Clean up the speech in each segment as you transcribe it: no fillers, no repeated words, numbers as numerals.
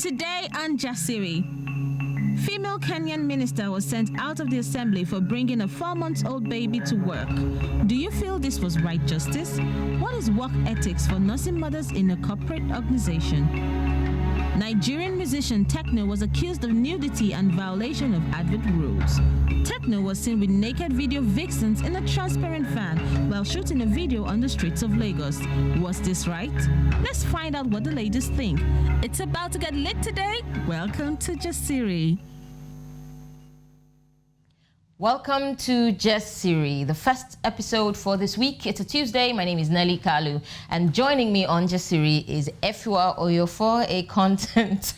Today on Jasiri, female Kenyan minister was sent out of the assembly for bringing a 4-month-old baby to work. Do you feel this was right justice? What is work ethics for nursing mothers in a corporate organization? Nigerian musician Tekno was accused of nudity and violation of advert rules. Tekno was seen with naked video vixens in a transparent van while shooting a video on the streets of Lagos. Was this right? Let's find out what the ladies think. It's about to get lit today. Welcome to Jasiri. Welcome to Jasiri, the first episode for this week. It's a Tuesday. My name is Nelly Kalu, and joining me on Jasiri is Efua Oyofo, a content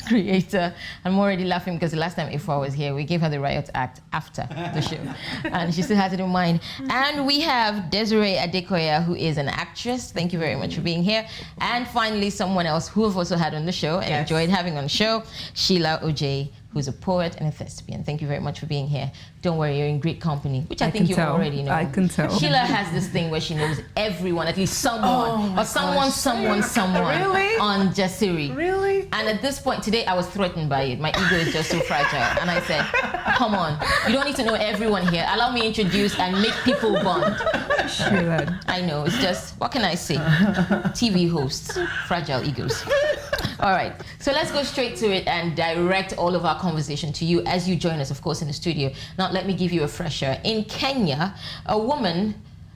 creator. I'm already laughing because the last time Efua was here, we gave her the riot act after the show, and she still has it in mind. And we have Desiree Adekoya, who is an actress. Thank you very much for being here. And finally, someone else who have also had on the show and enjoyed having on the show, Sheila Oj, who's a poet and a thespian. Thank you very much for being here. Don't worry, you're in great company, which I think you already know. I can tell. Sheila has this thing where she knows everyone, at least someone, or someone Really? on Jasiri. Really? And at this point today, I was threatened by it. My ego is just so fragile. And I said, come on, you don't need to know everyone here. Allow me to introduce and make people bond. Sheila. I know, it's just, what can I say? TV hosts, fragile egos. All right, so let's go straight to it and direct all of our conversation to you as you join us, of course, in the studio. Now, let me give you a fresher. In Kenya, a woman,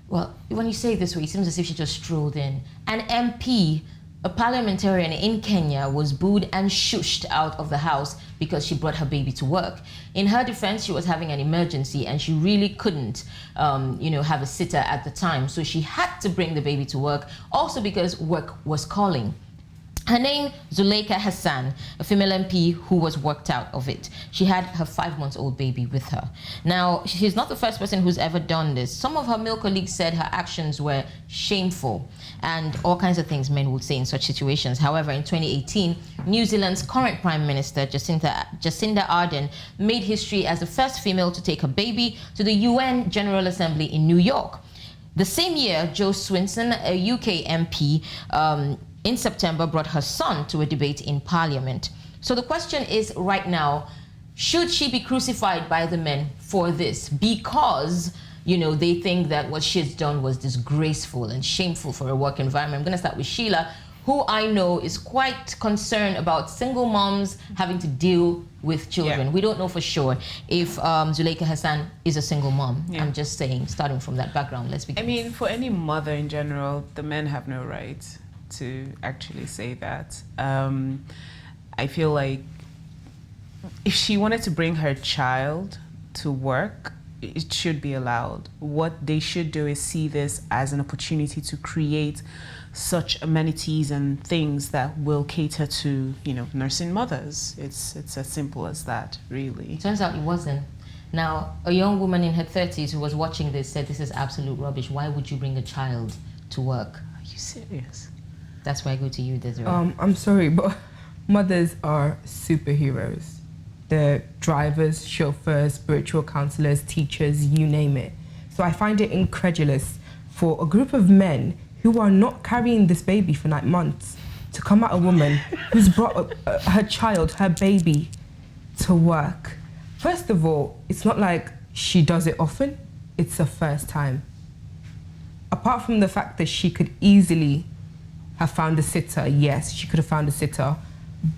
well, when you say it this way, it seems as if she just strolled in. An MP, a parliamentarian in Kenya, was booed and shushed out of the house because she brought her baby to work. In her defense, she was having an emergency and she really couldn't, have a sitter at the time. So she had to bring the baby to work, also because work was calling. Her name, Zuleika Hassan, a female MP who was worked out of it. She had her 5-month-old baby with her. Now, she's not the first person who's ever done this. Some of her male colleagues said her actions were shameful and all kinds of things men would say in such situations. However, in 2018, New Zealand's current Prime Minister, Jacinda Ardern, made history as the first female to take her baby to the UN General Assembly in New York. The same year, Jo Swinson, a UK MP, in September, brought her son to a debate in Parliament. So the question is right now, should she be crucified by the men for this? Because, they think that what she's done was disgraceful and shameful for a work environment. I'm going to start with Sheila, who I know is quite concerned about single moms having to deal with children. Yeah. We don't know for sure if Zuleika Hassan is a single mom. Yeah. I'm just saying, starting from that background, let's begin. I mean, for any mother in general, the men have no right to actually say that. I feel like if she wanted to bring her child to work, it should be allowed. What they should do is see this as an opportunity to create such amenities and things that will cater to, nursing mothers. It's as simple as that, really. Turns out it wasn't. Now, a young woman in her 30s who was watching this said, this is absolute rubbish. Why would you bring a child to work? Are you serious? That's why I go to you, Desiree. I'm sorry, but mothers are superheroes. They're drivers, chauffeurs, spiritual counselors, teachers, you name it. So I find it incredulous for a group of men who are not carrying this baby for 9 months to come at a woman who's brought her child, her baby, to work. First of all, it's not like she does it often. It's her first time. Apart from the fact that she could easily have found a sitter, yes, she could have found a sitter.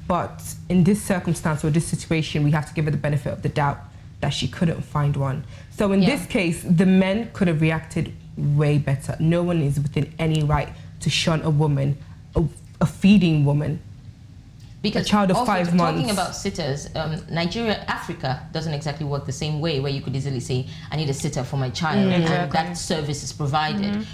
But in this circumstance or this situation, we have to give her the benefit of the doubt that she couldn't find one. So in this case, the men could have reacted way better. No one is within any right to shun a woman, a feeding woman. Because a child of 5 months. Talking about sitters, Nigeria, Africa doesn't exactly work the same way, where you could easily say, I need a sitter for my child, and that service is provided.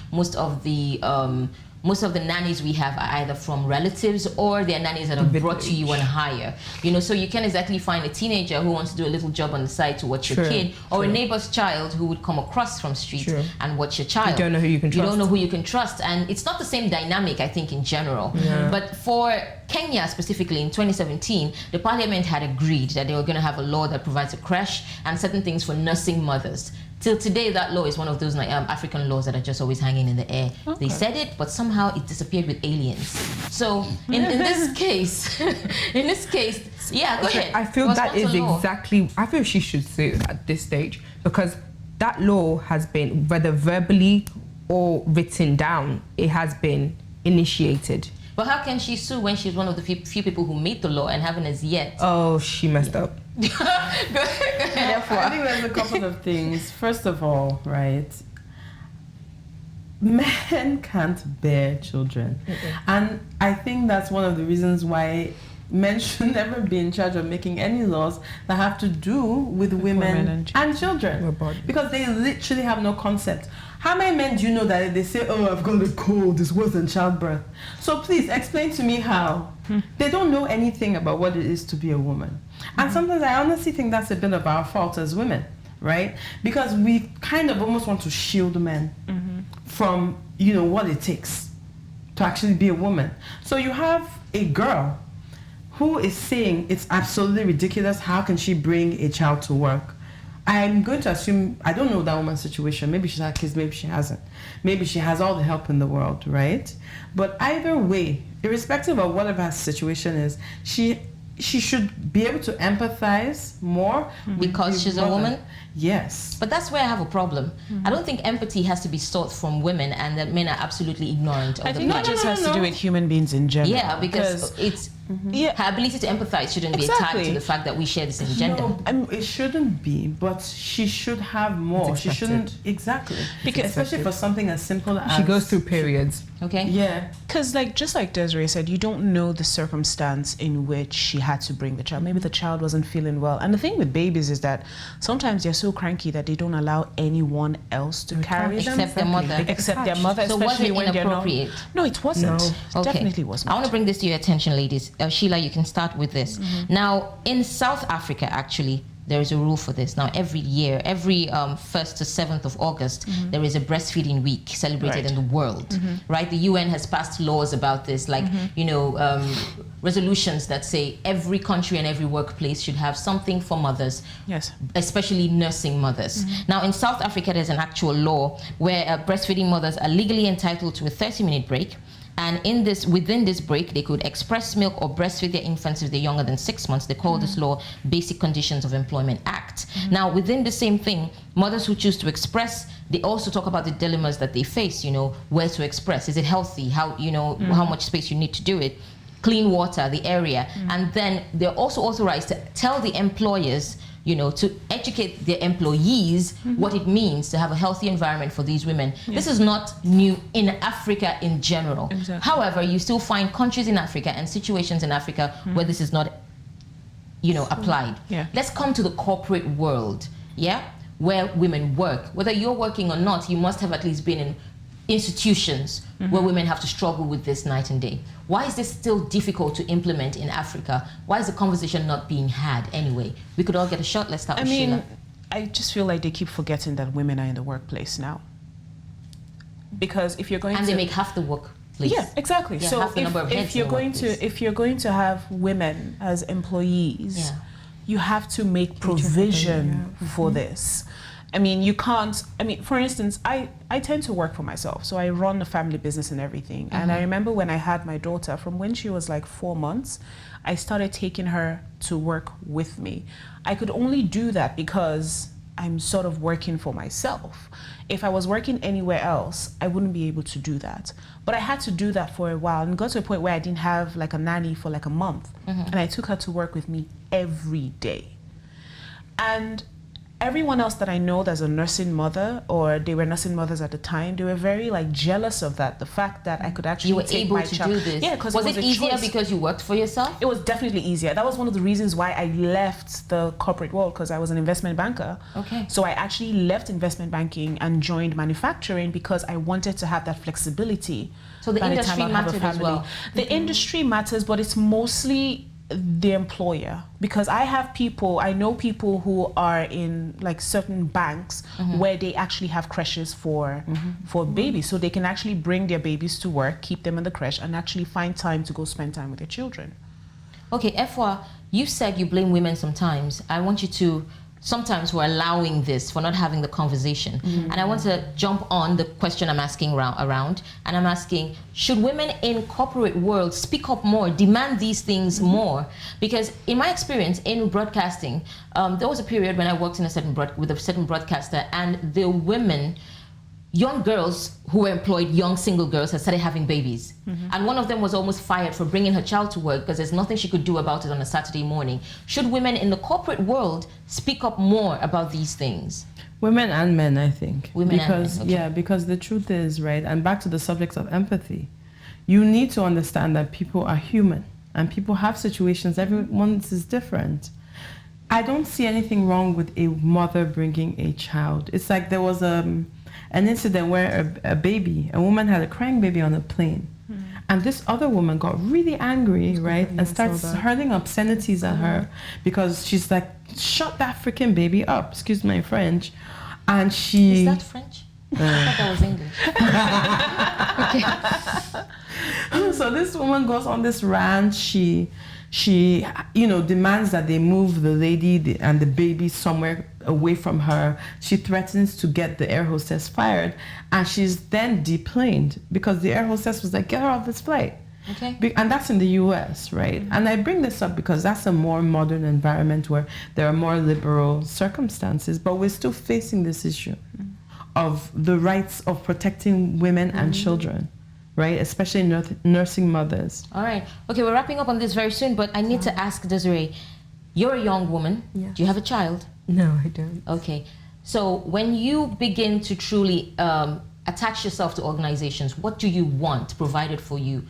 Most of the nannies we have are either from relatives or they're nannies that are brought to you on hire. So you can't exactly find a teenager who wants to do a little job on the side to watch your kid, or a neighbor's child who would come across from street and watch your child. You don't know who you can trust. You don't know who you can trust, and it's not the same dynamic, I think, in general. Yeah. But for Kenya specifically, in 2017, the parliament had agreed that they were going to have a law that provides a creche and certain things for nursing mothers. Till today, that law is one of those African laws that are just always hanging in the air. Okay. They said it, but somehow it disappeared with aliens. So in this case, yeah, go ahead. I feel that is exactly. I feel she should sue at this stage because that law has been, whether verbally or written down, it has been initiated. But how can she sue when she's one of the few people who made the law and haven't as yet? Oh, she messed up. Go ahead. I think there's a couple of things. First of all, right, men can't bear children. And I think that's one of the reasons why men should never be in charge of making any laws that have to do with women and children. Because they literally have no concept. How many men do you know that they say, oh, I've got a cold, it's worse than childbirth? So please explain to me how. They don't know anything about what it is to be a woman. And sometimes I honestly think that's a bit of our fault as women, right? Because we kind of almost want to shield men from, you know, what it takes to actually be a woman. So you have a girl who is saying it's absolutely ridiculous, how can she bring a child to work? I'm going to assume, I don't know that woman's situation. Maybe she's had kids, maybe she hasn't. Maybe she has all the help in the world, right? But either way, irrespective of whatever her situation is, she should be able to empathize more because she's a woman. Yes. But that's where I have a problem. I don't think empathy has to be sought from women and that men are absolutely ignorant of the I think fact. it just has to do with human beings in general. Yeah, because it's her ability to empathize shouldn't be Exactly. tied to the fact that we share the same gender. No, it shouldn't be, but she should have more. She shouldn't, exactly. Because especially for something as simple as... She goes through periods. Okay? Yeah. Because just like Desiree said, you don't know the circumstance in which she had to bring the child. Maybe the child wasn't feeling well. And the thing with babies is that sometimes they're so cranky that they don't allow anyone else to carry them. Except their mother. Except their mother, So was especially it when they're not... inappropriate? No, it wasn't. No. It definitely wasn't. I want to bring this to your attention, ladies. Sheila, you can start with this. Now, in South Africa, actually, there is a rule for this. Now, every year, every 1st to 7th of August, there is a breastfeeding week celebrated in the world, right? The UN has passed laws about this, like, you know, resolutions that say every country and every workplace should have something for mothers, Yes. especially nursing mothers. Now, in South Africa, there's an actual law where breastfeeding mothers are legally entitled to a 30-minute break. And within this break, they could express milk or breastfeed their infants if they're younger than 6 months. They call this law Basic Conditions of Employment Act. Now, within the same thing, mothers who choose to express, they also talk about the dilemmas that they face, you know, where to express. Is it healthy? How, you know, how much space you need to do it? Clean water, the area. And then they're also authorized to tell the employers, you know, to educate their employees what it means to have a healthy environment for these women. This is not new in Africa in general. Exactly. However, you still find countries in Africa and situations in Africa where this is not, you know, applied. Yeah. Let's come to the corporate world, where women work. Whether you're working or not, you must have at least been in institutions where women have to struggle with this night and day. Why is this still difficult to implement in Africa? Why is the conversation not being had anyway? We could all get a shot. Let's start with Sheila. I just feel like they keep forgetting that women are in the workplace now. Because if you're going and to... they make half the work, please. Yeah, exactly. Yeah, so half the number of heads if you're in the going workplace. to if you're going to have women as employees, you have to make provision for this. I mean, you can't, I mean, for instance, I tend to work for myself. So I run a family business and everything. And I remember when I had my daughter, from when she was like 4 months, I started taking her to work with me. I could only do that because I'm sort of working for myself. If I was working anywhere else, I wouldn't be able to do that. But I had to do that for a while and got to a point where I didn't have like a nanny for like a month. And I took her to work with me every day. And everyone else that I know that's a nursing mother, or they were nursing mothers at the time, they were very like jealous of that. The fact that I could actually take my child. You were able to do this. Yeah, because was it easier because you worked for yourself? It was definitely easier. That was one of the reasons why I left the corporate world, because I was an investment banker. Okay. So I actually left investment banking and joined manufacturing because I wanted to have that flexibility. So the industry mattered as well. The industry matters, but it's mostly the employer, because I know people who are in like certain banks where they actually have creches for babies, so they can actually bring their babies to work, keep them in the creche, and actually find time to go spend time with their children. Okay, Efwa, you said you blame women sometimes. I want you to sometimes we're allowing this, for not having the conversation. And I want to jump on the question I'm asking around, and I'm asking, should women in corporate world speak up more, demand these things more? Because in my experience in broadcasting, there was a period when I worked in with a certain broadcaster, and the women, young girls who were employed, young single girls, had started having babies. And one of them was almost fired for bringing her child to work because there's nothing she could do about it on a Saturday morning. Should women in the corporate world speak up more about these things? Women and men, I think. Women and men, okay. Yeah, because the truth is, right, and back to the subject of empathy, you need to understand that people are human and people have situations, everyone's is different. I don't see anything wrong with a mother bringing a child. It's like there was an incident where a woman had a crying baby on a plane. And this other woman got really angry, right? And starts hurling obscenities at her because she's like, shut that freaking baby up, excuse my French. And she... Is that French? I thought that was English. Okay. So this woman goes on this rant. She demands that they move the lady and the baby somewhere away from her. She threatens to get the air hostess fired, and she's then deplaned because the air hostess was like, get her off this flight. Okay. And that's in the US, right? And I bring this up because that's a more modern environment where there are more liberal circumstances, but we're still facing this issue of the rights of protecting women and children. Right, especially nursing mothers. All right. Okay, we're wrapping up on this very soon, but I need to ask Jasiri, you're a young woman. Yes. Do you have a child? No, I don't. Okay. So when you begin to truly attach yourself to organizations, what do you want provided for you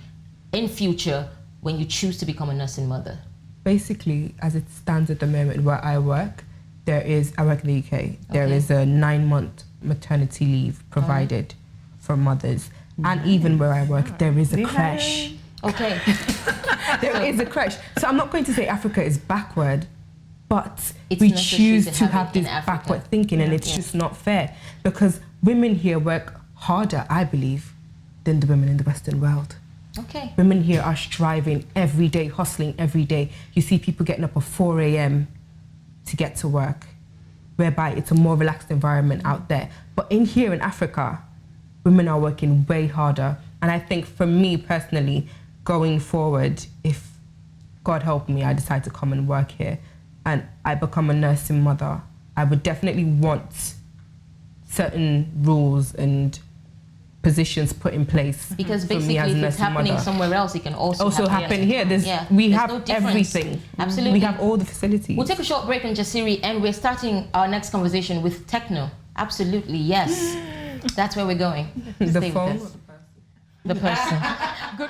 in future when you choose to become a nursing mother? Basically, as it stands at the moment where I work, I work in the UK, there is a 9-month maternity leave provided for mothers. And even where I work, there is a creche. Okay. There is a creche. So I'm not going to say Africa is backward, but It's we necessary choose to to have have it in this Africa. backward thinking, and it's just not fair. Because women here work harder, I believe, than the women in the Western world. Okay. Women here are striving every day, hustling every day. You see people getting up at 4 a.m. to get to work, whereby it's a more relaxed environment out there. But here in Africa, women are working way harder. And I think for me personally, going forward, if God help me, I decide to come and work here and I become a nursing mother, I would definitely want certain rules and positions put in place. Because for basically, me as a if it's nursing happening mother. somewhere else, it can also happen here. We There's have no difference. everything. Absolutely. We have all the facilities. We'll take a short break in Jasiri, and we're starting our next conversation with Tekno. Absolutely, yes. That's where we're going. The Stay with phone us. or The person. Good.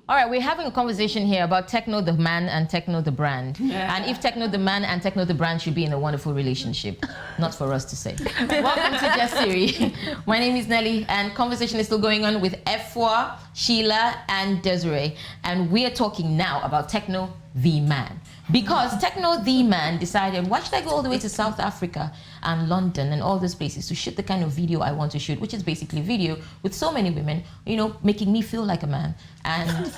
All right, we're having a conversation here about Tekno the man and Tekno the brand. And if Tekno the man and Tekno the brand should be in a wonderful relationship. Not for us to say. Welcome to Jasiri. My name is Nelly, and conversation is still going on with Efwa, Sheila, and Desiree. And we are talking now about Tekno the man. Because Tekno the man decided, why should I go all the way to South Africa and London and all those places to shoot the kind of video I want to shoot, which is basically video with so many women, making me feel like a man, and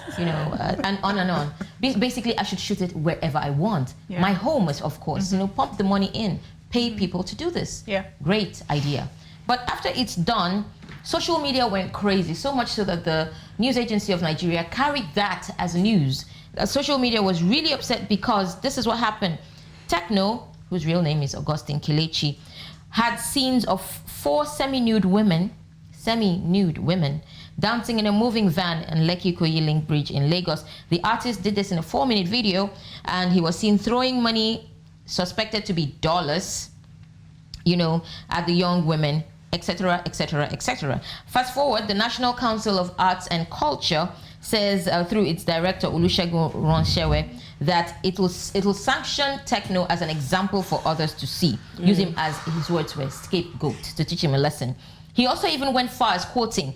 and on and on. Basically, I should shoot it wherever I want. Yeah. My home is, of course, pump the money in, pay people to do this. Yeah. Great idea. But after it's done, social media went crazy, so much so that the news agency of Nigeria carried that as news. Social media was really upset because this is what happened. Tekno, whose real name is Augustine Kelechi, had scenes of 4 semi-nude women dancing in a moving van in Lekki Ikoyi Link Bridge in Lagos. The artist did this in a 4-minute video, and he was seen throwing money suspected to be dollars, at the young women, etc., etc., etc. Fast forward, the National Council of Arts and Culture says through its director Olusegun Ronshewe that it will sanction Tekno as an example for others to see. Use him as, his words were, scapegoat, to teach him a lesson. He also even went far as quoted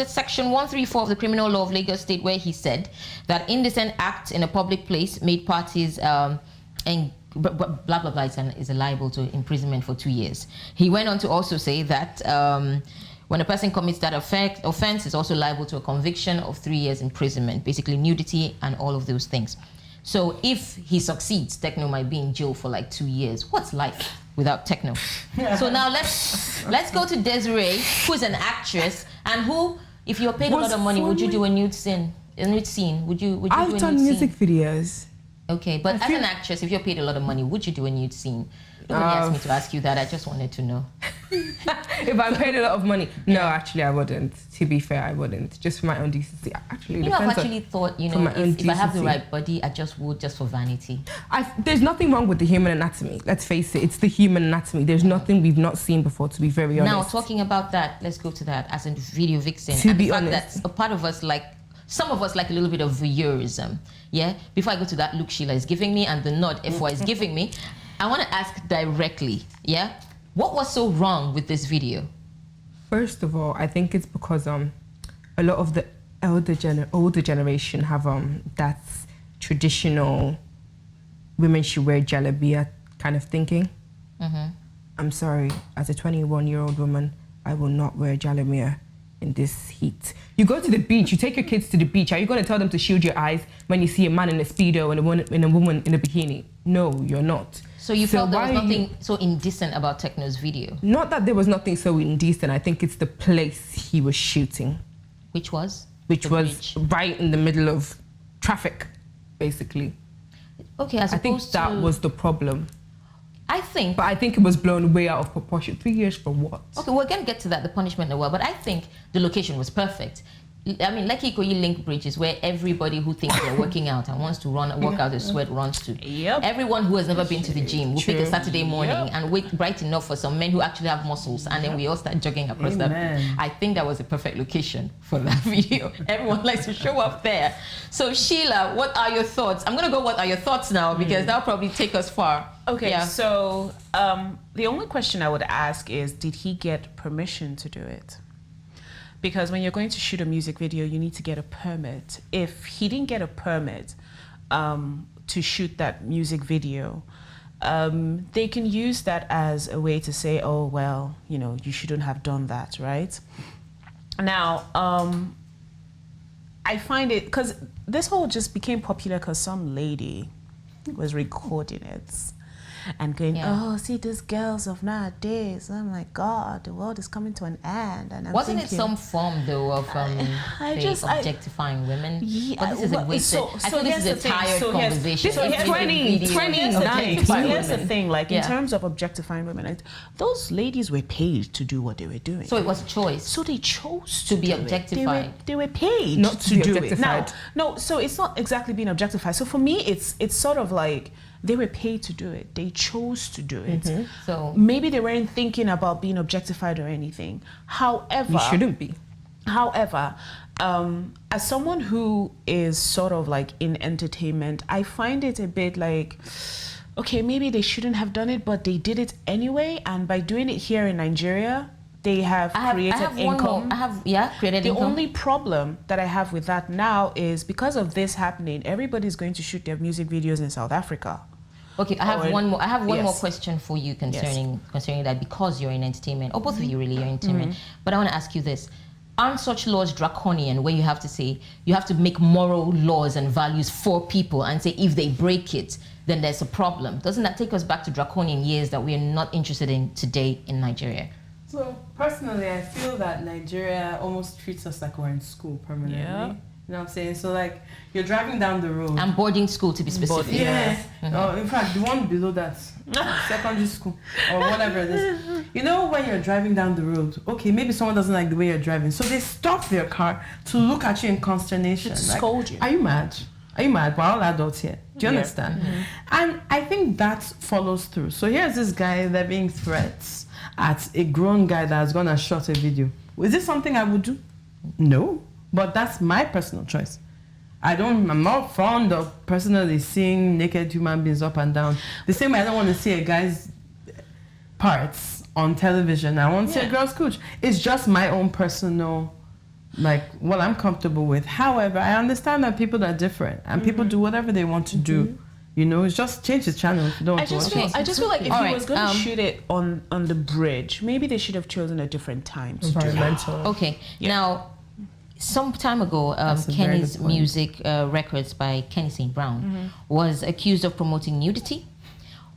section 134 of the Criminal Law of Lagos State, where he said that indecent acts in a public place made parties and blah blah blah is liable to imprisonment for 2 years. He went on to also say that When a person commits that offense, is also liable to a conviction of 3 years imprisonment, basically nudity and all of those things. So if he succeeds, Tekno might be in jail for like 2 years. What's life without Tekno? So now let's go to Jasiri, who is an actress and who, if you're paid a lot of money, would you do a nude scene? Would you do a I've nude done music scene? videos. Okay, but as an actress, if you're paid a lot of money, would you do a nude scene? Nobody asked me to ask you that. I just wanted to know. If I paid a lot of money, no, actually I wouldn't. To be fair, I wouldn't. Just for my own decency. Actually, I've actually thought, if I have the right body, I just would, just for vanity. There's nothing wrong with the human anatomy. Let's face it, it's the human anatomy. There's nothing we've not seen before, to be very honest. Now, talking about that, let's go to that as a video vixen. To and be the fact honest, that a part of us some of us like a little bit of voyeurism. Yeah. Before I go to that look Sheila is giving me and the nod FY is giving me, I want to ask directly. Yeah. What was so wrong with this video? First of all, I think it's because a lot of the older generation have that traditional women should wear jalabia kind of thinking. I'm sorry, as a 21-year-old woman, I will not wear jalabia in this heat. You go to the beach, you take your kids to the beach. Are you going to tell them to shield your eyes when you see a man in a Speedo and a woman in a bikini? No, you're not. So you felt there was nothing so indecent about Tekno's video? Not that there was nothing so indecent. I think it's the place he was shooting. Which was? Which was right in the middle of traffic, basically. Okay, I think that was the problem. But I think it was blown way out of proportion. 3 years for what? Okay, we're going to get to that, the punishment as well. But I think the location was perfect. I mean, Lekki Ikoyi Link Bridge is where everybody who thinks they're working out and wants to work out their sweat runs to. Yep. Everyone who has never been to the gym will pick a Saturday morning and wait bright enough for some men who actually have muscles, and then we all start jogging across that. I think that was a perfect location for that video. Everyone likes to show up there. So Sheila, what are your thoughts? I'm going to go what are your thoughts now, because that'll probably take us far. Okay, so the only question I would ask is, did he get permission to do it? Because when you're going to shoot a music video, you need to get a permit. If he didn't get a permit to shoot that music video, they can use that as a way to say, oh, well, you shouldn't have done that, right? Now, I find it, because this whole just became popular because some lady was recording it and going, oh, see these girls of nowadays. Oh my God, the world is coming to an end. And wasn't it some form though of objectifying women? Yeah, but this is a wasted. I think this is a tired conversation. So here's the thing. Like in terms of objectifying women, those ladies were paid to do what they were doing. So it was a choice. So they chose to be objectified. They were paid not to do it. Now, no, so it's not exactly being objectified. So for me, it's sort of like, they were paid to do it. They chose to do it. So maybe they weren't thinking about being objectified or anything. However, you shouldn't be. However, as someone who is sort of like in entertainment, I find it a bit like, okay, maybe they shouldn't have done it, but they did it anyway. And by doing it here in Nigeria, they have created income. Created the income. only problem that I have with that now is because of this happening, everybody's going to shoot their music videos in South Africa. Okay, I have one more. I have one more question for you concerning that, because you're in entertainment, or both of you really, you're in entertainment. But I want to ask you this: aren't such laws draconian, where you have to say you have to make moral laws and values for people, and say if they break it, then there's a problem? Doesn't that take us back to draconian years that we are not interested in today in Nigeria? So personally, I feel that Nigeria almost treats us like we're in school permanently. Yeah. You know what I'm saying? So like, you're driving down the road. And boarding school, to be specific. Yeah. In fact, the one below that, secondary school or whatever it is. You know, when you're driving down the road, okay, maybe someone doesn't like the way you're driving, so they stop their car to look at you in consternation. To scold you. Are you mad? Are you mad? We're all adults here. Do you understand? And I think that follows through. So here's this guy levying threats at a grown guy that's gonna shot a video. Is this something I would do? No. But that's my personal choice. I'm not fond of personally seeing naked human beings up and down. The same way I don't want to see a guy's parts on television. I want to see a girl's cooch. It's just my own personal, like, what I'm comfortable with. However, I understand that people are different and people do whatever they want to do It's just change the channel if you don't want to watch it. I just feel like if he was going to shoot it on the bridge, maybe they should have chosen a different time to do it. Okay. Yeah. Now, some time ago, Kenny's Music Records by Kenny St. Brown was accused of promoting nudity,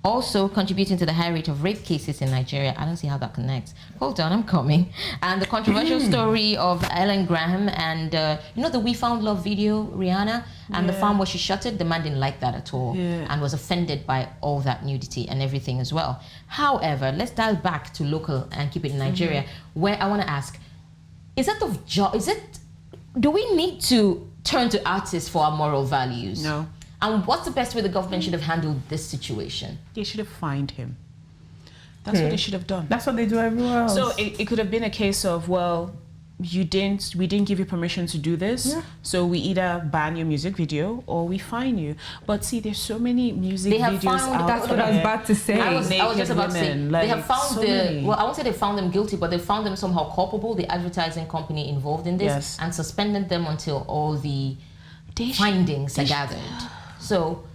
also contributing to the high rate of rape cases in Nigeria. I don't see how that connects. Hold on, I'm coming. And the controversial story of Ellen Graham and, the We Found Love video, Rihanna, and the farm where she shot it, the man didn't like that at all and was offended by all that nudity and everything as well. However, let's dial back to local and keep it in Nigeria, where I want to ask, do we need to turn to artists for our moral values? No. And what's the best way the government should have handled this situation? They should have fined him. That's what they should have done. That's what they do everywhere else. So it could have been a case of, well, we didn't give you permission to do this, so we either ban your music video or we fine you. But see, there's so many music videos out That's what I was about to say. I was just about to say, they have found I won't say they found them guilty, but they found them somehow culpable, the advertising company involved in this, and suspended them until all the findings are gathered. So,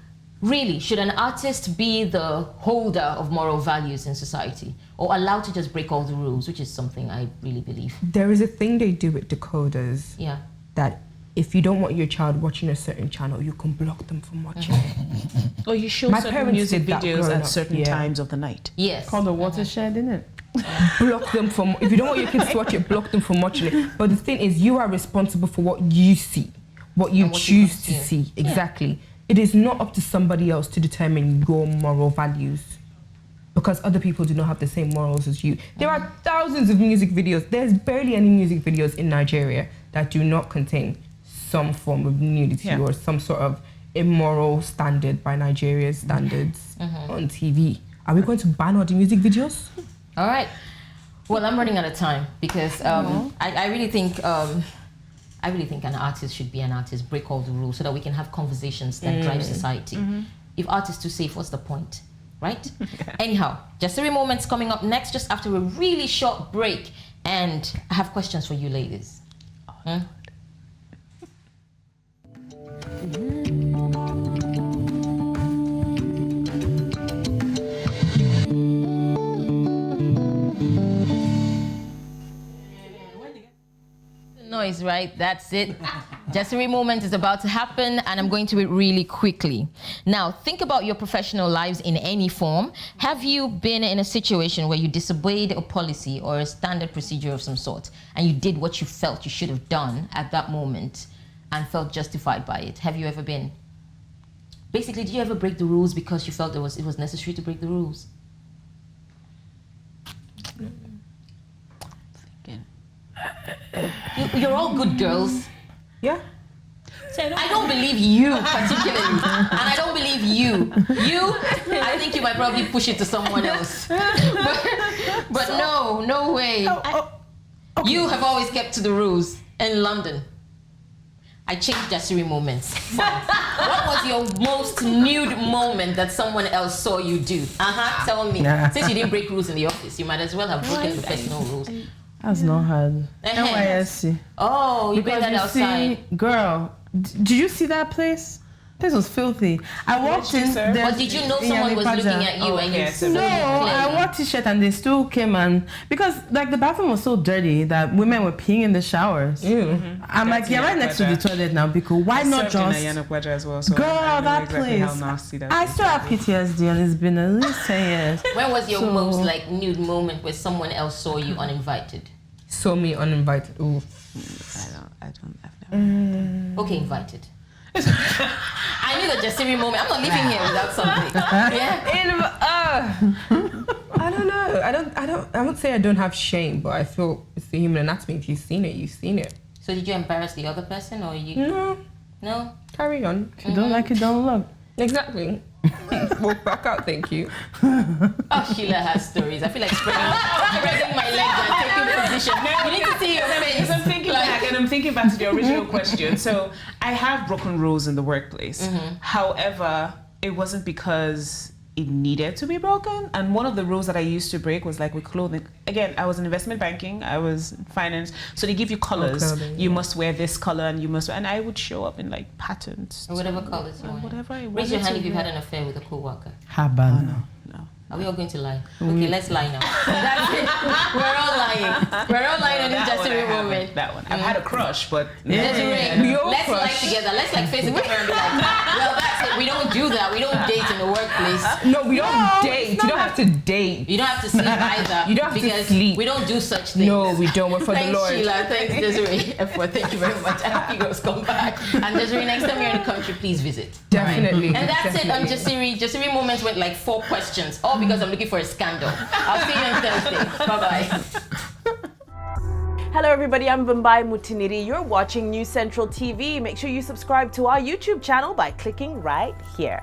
really, should an artist be the holder of moral values in society or allowed to just break all the rules, which is something I really believe? There is a thing they do with decoders that if you don't want your child watching a certain channel, you can block them from watching it. Or you show certain music videos at certain times of the night. Yes. Called a watershed, isn't it? Block them from, if you don't want your kids to watch it, block them from watching it. But the thing is, you are responsible for what you see, what you choose to see. Exactly. It is not up to somebody else to determine your moral values because other people do not have the same morals as you. There are thousands of music videos. There's barely any music videos in Nigeria that do not contain some form of nudity or some sort of immoral standard by Nigeria's standards on TV. Are we going to ban all the music videos? All right. Well, I'm running out of time because I really think... I really think an artist should be an artist, break all the rules so that we can have conversations that drive society. If art is too safe, what's the point, right? Anyhow, Jasiri Moments coming up next, just after a really short break. And I have questions for you ladies. Noise, right? That's it. Jasiri Moment is about to happen, and I'm going to it really quickly. Now, think about your professional lives in any form. Have you been in a situation where you disobeyed a policy or a standard procedure of some sort, and you did what you felt you should have done at that moment and felt justified by it? Have you ever been? Basically, did you ever break the rules because you felt it was necessary to break the rules? You're all good girls. Yeah. I don't believe you particularly, and I don't believe you. I think you might probably push it to someone else. But no way. Okay. You have always kept to the rules in London. I changed Jasiri Moments. What was your most nude moment that someone else saw you do? Tell me. Since you didn't break rules in the office, you might as well have broken the personal rules. That's not hard. NYSC. Oh, you made that outside. See, girl, did you see that place? This was filthy. I walked in. But did you know someone was looking at you and you? No, I wore t-shirt and they still came and because like the bathroom was so dirty that women were peeing in the showers. I'm like, yeah, right next to the toilet now because why not just? As well, so girl, that place. How nasty that I still have PTSD and it's been at least 10 years. When was your most like nude moment where someone else saw you uninvited? Saw me uninvited. Ooh. I've never. Okay, invited. I knew the Jasiri moment. I'm not leaving here without something. I don't know. I would say I don't have shame, but I feel it's the human anatomy. If you've seen it, you've seen it. So did you embarrass the other person or you? No? Carry on. If you don't like it, don't look. Exactly. Walk back out, thank you. Oh, Sheila has stories. I feel like spreading my legs and taking position. You need to see your face. I'm thinking back, and I'm thinking back to the original question. So I have broken rules in the workplace. However, it wasn't because it needed to be broken. And one of the rules that I used to break was like with clothing. Again, I was in investment banking, I was in finance, so they give you colors. You must wear this color, and you must. And I would show up in like patterns. Or whatever colors you want. Whatever I wanted. Raise your hand if you've had an affair with a co-worker. Habana. No. Are we all going to lie? Okay, let's lie now. That's it. We're all lying. We're all lying on this Jasiri moment. That one. I've had a crush, but Desiree, let's lie together. Let's like face the camera and be like, well, that's it. We don't do that. We don't date in the workplace. No, we don't date. You don't have to date. You don't have to sleep either. You don't have to sleep. We don't do such things. No, we don't. We're for the Lord. Thanks, Sheila. Thanks, Desiree. Thank you very much. I hope you guys come back. And Desiree, next time you're in the country, please visit. Definitely. Right. And that's it on Jasiri. Jasiri Moments went like 4 questions. All because I'm looking for a scandal. I'll see you on Thursday. Bye-bye. Hello everybody, I'm Vambai Mutiniri. You're watching News Central TV. Make sure you subscribe to our YouTube channel by clicking right here.